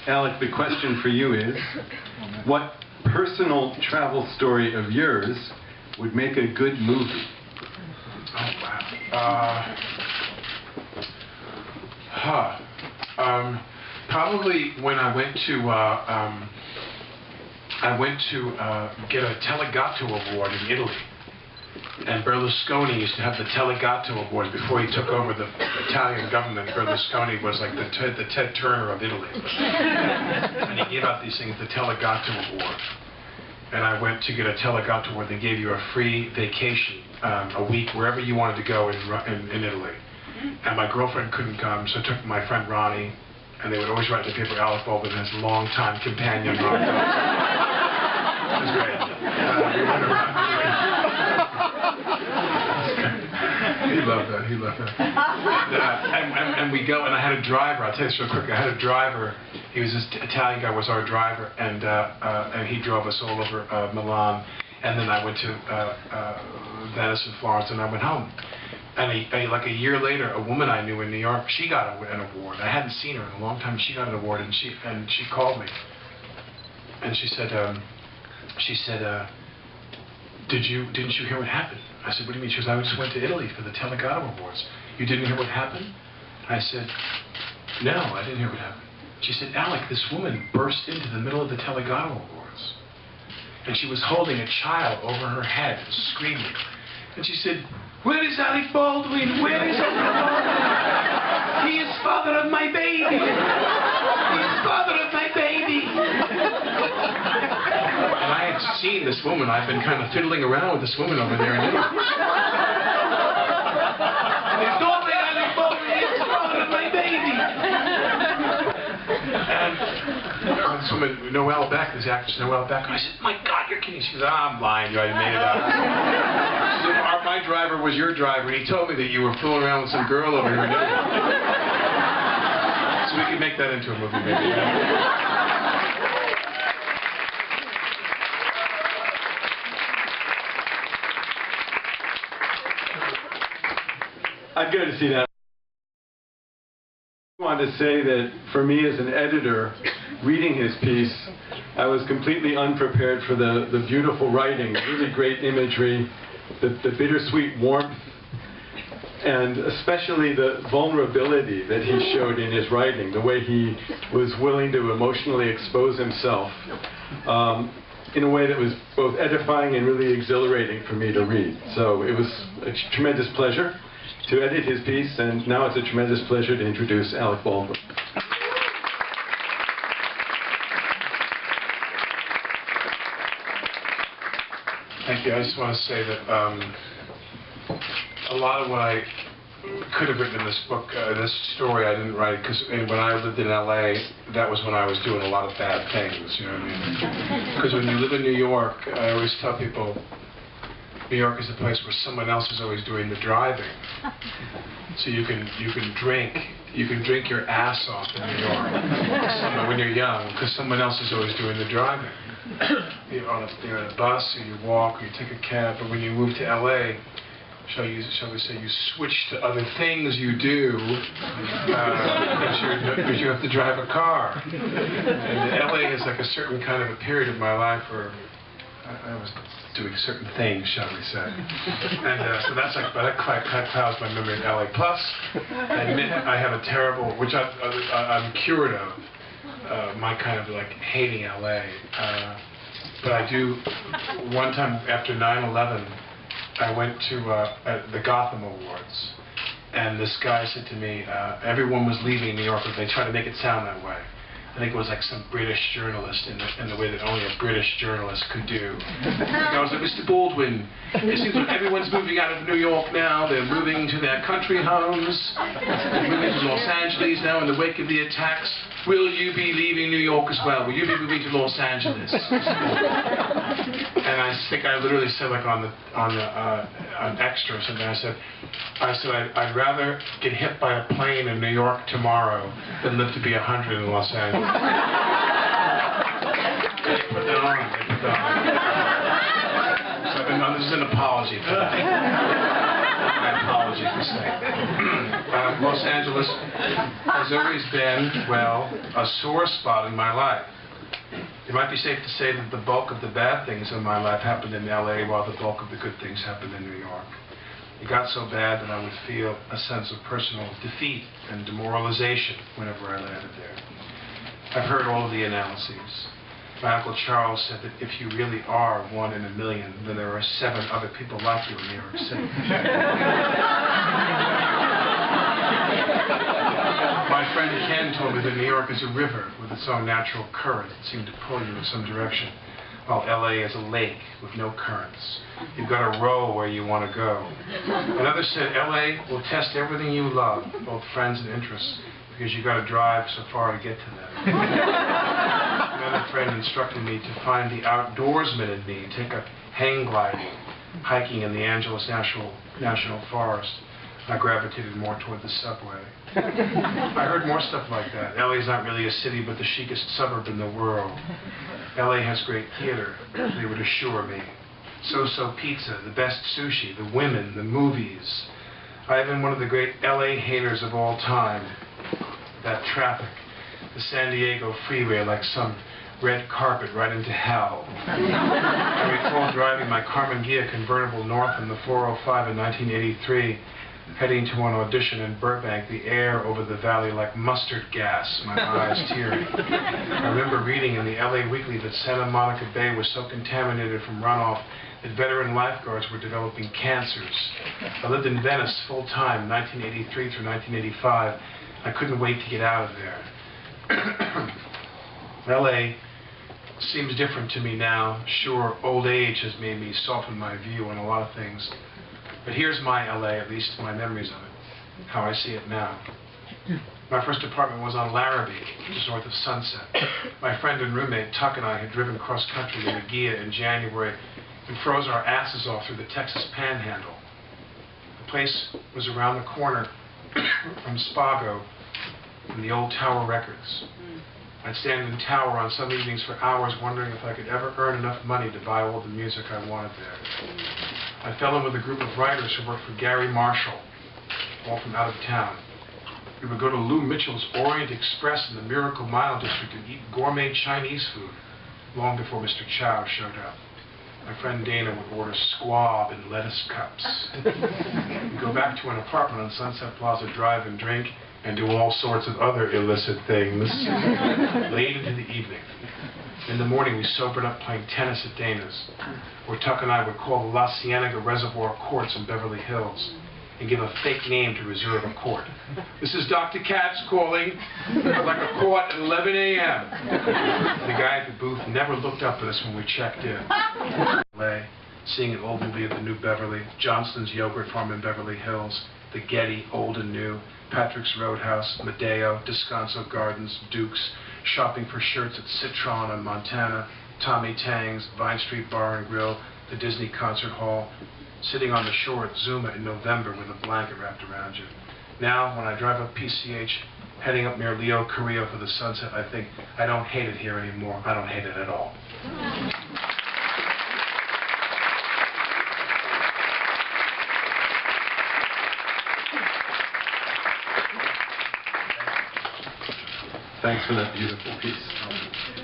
Alec, the question for you is, what personal travel story of yours would make a good movie? Oh, wow. Probably when I went to get a Telegato Award in Italy. And Berlusconi used to have the Telegato Award before he took over the Italian government. Berlusconi was like the Ted Turner of Italy. And he gave out these things, the Telegato Award. And I went to get a Telegato Award. They gave you a free vacation, a week, wherever you wanted to go in Italy. And my girlfriend couldn't come, so I took my friend Ronnie, and they would always write in the paper, Alec Baldwin has longtime companion, Ronnie. It was great. He loved that. He loved that. And we go, and I had a driver. I'll tell you this real quick. I had a driver. He was this Italian guy, was our driver, and he drove us all over Milan. And then I went to Venice and Florence, and I went home. And like a year later, a woman I knew in New York, she got an award. I hadn't seen her in a long time. She got an award, and she called me, and she said, didn't you hear what happened? I said, what do you mean? She goes, I just went to Italy for the Telegato Awards. You didn't hear what happened? I said, no, I didn't hear what happened. She said, Alec, this woman burst into the middle of the Telegato Awards, and she was holding a child over her head, screaming. And she said, where is Alec Baldwin? Where is Alec Baldwin? He is father of my baby. He is father of my baby. And I had seen this woman. I've been kind of fiddling around with this woman over there in Italy. And they don't say Alec Baldwin is father of my baby. And this woman, Noelle Beck, this actress Noelle Beck, I said, my God, you're kidding. She said, I'm lying. You already made it up. She said, my driver was your driver, and he told me that you were fooling around with some girl over here in Italy. So we could make that into a movie, maybe. I'd go to see that. I want to say that for me as an editor, reading his piece, I was completely unprepared for the beautiful writing, really great imagery, the bittersweet warmth, and especially the vulnerability that he showed in his writing, the way he was willing to emotionally expose himself in a way that was both edifying and really exhilarating for me to read. So it was a tremendous pleasure to edit his piece, and now it's a tremendous pleasure to introduce Alec Baldwin. Thank you. I just want to say that a lot of what I could have written in this book, this story, I didn't write, because when I lived in LA, that was when I was doing a lot of bad things, you know what I mean? Because when you live in New York, I always tell people, New York is a place where someone else is always doing the driving. So you can drink your ass off in New York when you're young, because someone else is always doing the driving. You're on a bus, or you walk, or you take a cab. But when you move to LA, shall we say, you switch to other things you do because you have to drive a car. And LA is like a certain kind of a period of my life where I was doing certain things, shall we say. And so that's like, that clouds my memory of LA. Plus, I admit I have a terrible, which I'm cured of, my kind of like hating LA. But I do, one time after 9/11, I went to the Gotham Awards, and this guy said to me, everyone was leaving New York, but they tried to make it sound that way. I think it was like some British journalist in the way that only a British journalist could do. I was like, Mr. Baldwin, it seems like everyone's moving out of New York now. They're moving to their country homes. They're moving to Los Angeles now in the wake of the attacks. Will you be leaving New York as well? Will you be moving to Los Angeles? And I think I literally said, like on Extra or something, I said, I'd rather get hit by a plane in New York tomorrow than live to be 100 in Los Angeles. They put that on. So this is an apology for that. My apology for saying. Los Angeles has always been, well, a sore spot in my life. It might be safe to say that the bulk of the bad things in my life happened in LA while the bulk of the good things happened in New York. It got so bad that I would feel a sense of personal defeat and demoralization whenever I landed there. I've heard all of the analyses. My Uncle Charles said that if you really are 1 in a million, then there are 7 other people like you in New York City. My friend Ken told me that New York is a river with its own natural current that seemed to pull you in some direction, while LA is a lake with no currents. You've got to row where you want to go. Another said LA will test everything you love, both friends and interests, because you've got to drive so far to get to them. Another friend instructed me to find the outdoorsman in me, take a hang gliding, hiking in the Angeles National Forest. I gravitated more toward the subway. I heard more stuff like that. LA's not really a city, but the chicest suburb in the world. LA has great theater, they would assure me. So-so pizza, the best sushi, the women, the movies. I have been one of the great LA haters of all time. That traffic, the San Diego freeway like some red carpet right into hell. I recall driving my Carmen Ghia convertible north on the 405 in 1983, heading to an audition in Burbank, the air over the valley like mustard gas, my eyes teary. I remember reading in the LA Weekly that Santa Monica Bay was so contaminated from runoff that veteran lifeguards were developing cancers. I lived in Venice full-time, 1983 through 1985. I couldn't wait to get out of there. LA seems different to me now. Sure, old age has made me soften my view on a lot of things. But here's my LA, at least my memories of it, how I see it now. My first apartment was on Larrabee, just north of Sunset. My friend and roommate, Tuck, and I had driven cross-country in a Ghia in January and froze our asses off through the Texas Panhandle. The place was around the corner from Spago and the old Tower Records. I'd stand in Tower on some evenings for hours wondering if I could ever earn enough money to buy all the music I wanted there. I fell in with a group of writers who worked for Gary Marshall, all from out of town. We would go to Lou Mitchell's Orient Express in the Miracle Mile District and eat gourmet Chinese food long before Mr. Chow showed up. My friend Dana would order squab in lettuce cups. We'd go back to an apartment on Sunset Plaza Drive and drink and do all sorts of other illicit things late into the evening. In the morning, we sobered up playing tennis at Dana's, where Tuck and I would call the La Cienega Reservoir Courts in Beverly Hills and give a fake name to reserve a court. This is Dr. Katz calling. I'd like a court at 11 a.m. The guy at the booth never looked up at us when we checked in. LA, seeing an old movie at the New Beverly, Johnston's Yogurt Farm in Beverly Hills, the Getty, old and new, Patrick's Roadhouse, Madeo, Descanso Gardens, Duke's, shopping for shirts at Citron in Montana, Tommy Tang's, Vine Street Bar and Grill, the Disney Concert Hall, sitting on the shore at Zuma in November with a blanket wrapped around you. Now, when I drive up PCH, heading up near Leo Carrillo for the sunset, I think, I don't hate it here anymore. I don't hate it at all. Thanks for that beautiful piece.